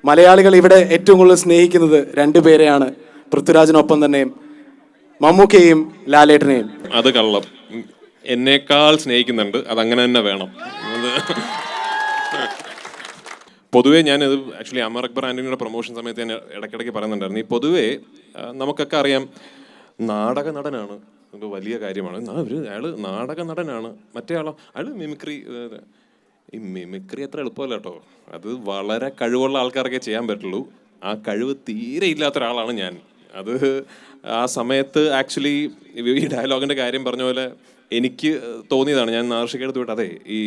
മലയാളികൾ ഇവിടെ ഏറ്റവും കൂടുതൽ സ്നേഹിക്കുന്നത് രണ്ടുപേരെയാണ്, പൃഥ്വിരാജിനൊപ്പം തന്നെ മമ്മൂക്കയെയും ലാലേട്ടനെയും. അത് കള്ളം. എന്നേക്കാൾ സ്നേഹിക്കുന്നുണ്ട്, അതങ്ങനെ തന്നെ വേണം. പൊതുവേ ഞാനത് ആക്ച്വലി അമർ അക്ബർ ആൻ്റണിയുടെ പ്രൊമോഷൻ സമയത്ത് ഞാൻ ഇടയ്ക്കിടയ്ക്ക് പറയുന്നുണ്ടായിരുന്നു. ഈ പൊതുവേ നമുക്കൊക്കെ അറിയാം, നാടക നടനാണ്, അത് വലിയ കാര്യമാണ്. അയാൾ നാടക നടനാണ്, മറ്റേ ആളോ അയാൾ മിമിക്രി. ഈ മിമിക്രി അത്ര എളുപ്പമല്ല കേട്ടോ. അത് വളരെ കഴിവുള്ള ആൾക്കാരൊക്കെ ചെയ്യാൻ പറ്റുള്ളൂ. ആ കഴിവ് തീരെ ഇല്ലാത്ത ഒരാളാണ് ഞാൻ. അത് ആ സമയത്ത് ആക്ച്വലി ഈ ഡയലോഗിൻ്റെ കാര്യം പറഞ്ഞ പോലെ എനിക്ക് തോന്നിയതാണ്. ഞാൻ നാർഷികയെടുത്ത് വിട്ട്, അതെ ഈ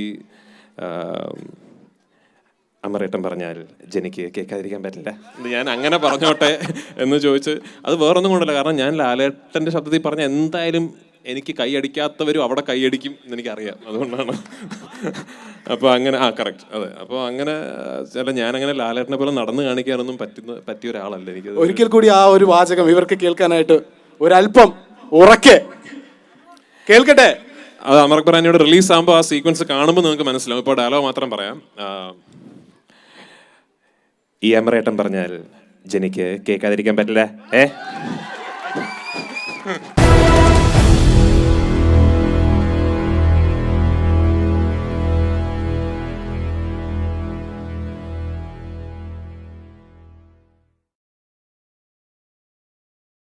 അമറേട്ടൻ പറഞ്ഞാൽ ജനിക്ക് കേൾക്കാതിരിക്കാൻ പറ്റില്ല, ഞാൻ അങ്ങനെ പറഞ്ഞോട്ടെ എന്ന് ചോദിച്ച്, അത് വേറൊന്നും കൊണ്ടല്ല. കാരണം ഞാൻ ലാലേട്ടൻ്റെ ശബ്ദത്തിൽ പറഞ്ഞ എന്തായാലും എനിക്ക് കൈയടിക്കാത്തവരും അവിടെ കൈയടിക്കും എന്നെനിക്കറിയാം. അതുകൊണ്ടാണ്. അപ്പോൾ അങ്ങനെ കറക്റ്റ്, അതെ. അപ്പോൾ അങ്ങനെ ഞാനങ്ങനെ ലാലേട്ടനെ പോലെ നടന്നു കാണിക്കാനൊന്നും പറ്റിയ ഒരാളല്ല. എനിക്ക് ഒരിക്കൽ കൂടി ആ ഒരു വാചകം ഇവർക്ക് കേൾക്കാനായിട്ട് ഒരല്പം ഉറക്കെ കേൾക്കട്ടെ. അത് അമർ അക്ബർ ആൻ്റണിയുടെ റിലീസ് ആകുമ്പോൾ ആ സീക്വൻസ് കാണുമ്പോൾ നിങ്ങൾക്ക് മനസ്സിലാവും. ഇപ്പോൾ ഡയലോഗ് മാത്രം പറയാം. ഈ അമറേട്ടൻ പറഞ്ഞാൽ ജനിക്ക് കേൾക്കാതിരിക്കാൻ പറ്റില്ല.